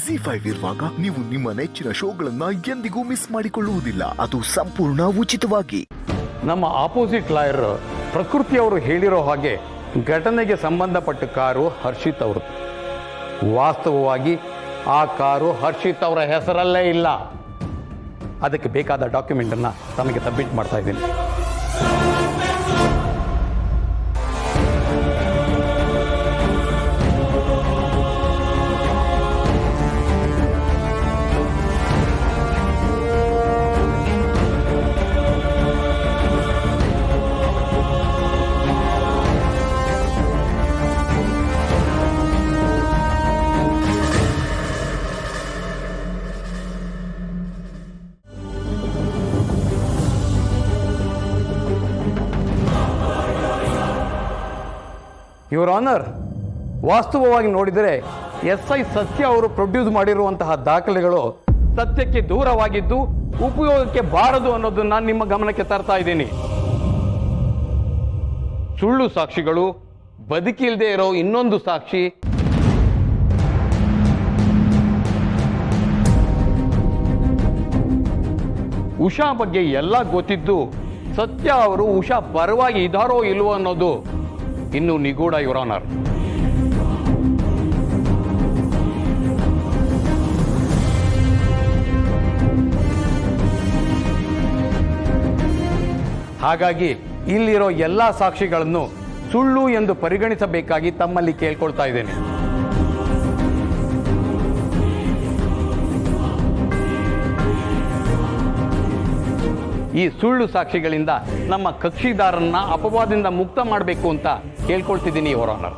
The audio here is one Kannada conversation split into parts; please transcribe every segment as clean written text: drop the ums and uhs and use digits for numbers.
ಜಿ5 ಇರುವಾಗ ನೀವು ನಿಮ್ಮ ನೆಚ್ಚಿನ ಶೋಗಳನ್ನ ಎಂದಿಗೂ ಮಿಸ್ ಮಾಡಿಕೊಳ್ಳುವುದಿಲ್ಲ. ಅದು ಸಂಪೂರ್ಣ ಉಚಿತವಾಗಿ. ನಮ್ಮ ಆಪೋಸಿಟ್ ಲಾಯರ್ ಪ್ರಕೃತಿ ಅವರು ಹೇಳಿರೋ ಹಾಗೆ ಘಟನೆಗೆ ಸಂಬಂಧಪಟ್ಟ ಕಾರು ಹರ್ಷಿತ್ ಅವ್ರದ್ದು. ವಾಸ್ತವವಾಗಿ ಆ ಕಾರು ಹರ್ಷಿತ್ ಅವರ ಹೆಸರಲ್ಲೇ ಇಲ್ಲ. ಅದಕ್ಕೆ ಬೇಕಾದ ಡಾಕ್ಯುಮೆಂಟನ್ನು ತಮಗೆ ಸಬ್ಮಿಟ್ ಮಾಡ್ತಾ ಇದ್ದೀನಿ. ಯುವರ್ ಆನರ್, ವಾಸ್ತವವಾಗಿ ನೋಡಿದರೆ SI ಸತ್ಯ ಅವರು ಪ್ರೊಡ್ಯೂಸ್ ಮಾಡಿರುವಂತಹ ದಾಖಲೆಗಳು ಸತ್ಯಕ್ಕೆ ದೂರವಾಗಿದ್ದು ಉಪಯೋಗಕ್ಕೆ ಬಾರದು ಅನ್ನೋದನ್ನ ನಿಮ್ಮ ಗಮನಕ್ಕೆ ತರ್ತಾ ಇದ್ದೀನಿ. ಸುಳ್ಳು ಸಾಕ್ಷಿಗಳು, ಬದುಕಿಲ್ದೇ ಇರೋ ಇನ್ನೊಂದು ಸಾಕ್ಷಿ, ಉಷಾ ಬಗ್ಗೆ ಎಲ್ಲ ಗೊತ್ತಿದ್ದು ಸತ್ಯ ಅವರು ಉಷಾ ಪರವಾಗಿ ಇದಾರೋ ಇಲ್ವೋ ಅನ್ನೋದು ಇನ್ನು ನಿಗೂಢ, ಯುವರ್ ಆನರ್. ಹಾಗಾಗಿ ಇಲ್ಲಿರೋ ಎಲ್ಲ ಸಾಕ್ಷಿಗಳನ್ನು ಸುಳ್ಳು ಎಂದು ಪರಿಗಣಿಸಬೇಕಾಗಿ ತಮ್ಮಲ್ಲಿ ಕೇಳ್ಕೊಳ್ತಾ ಇದ್ದೇನೆ. ಈ ಸುಳ್ಳು ಸಾಕ್ಷಿಗಳಿಂದ ನಮ್ಮ ಕಕ್ಷಿದಾರನ್ನ ಅಪವಾದದಿಂದ ಮುಕ್ತ ಮಾಡಬೇಕು ಅಂತ ಕೇಳ್ಕೊಳ್ತಿದ್ದೀನಿ ಯುವರ್ ಆನರ್.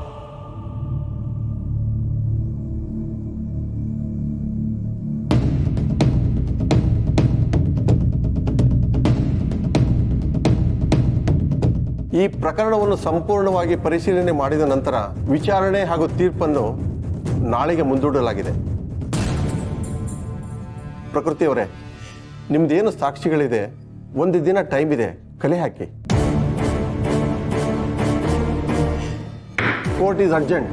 ಈ ಪ್ರಕರಣವನ್ನು ಸಂಪೂರ್ಣವಾಗಿ ಪರಿಶೀಲನೆ ಮಾಡಿದ ನಂತರ ವಿಚಾರಣೆ ಹಾಗೂ ತೀರ್ಪನ್ನು ನಾಳೆಗೆ ಮುಂದೂಡಲಾಗಿದೆ. ಪ್ರಕೃತಿಯವರೇ, ನಿಮ್ದೇನು ಸಾಕ್ಷಿಗಳಿದೆ, ಒಂದು ದಿನ ಟೈಮ್ ಇದೆ, ಕಲೆ ಹಾಕಿ. Court is urgent.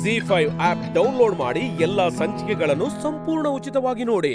ZEE5 app download ಮಾಡಿ ಎಲ್ಲಾ ಸಂಚಿಕೆಗಳನ್ನು ಸಂಪೂರ್ಣ ಉಚಿತವಾಗಿ ನೋಡಿ.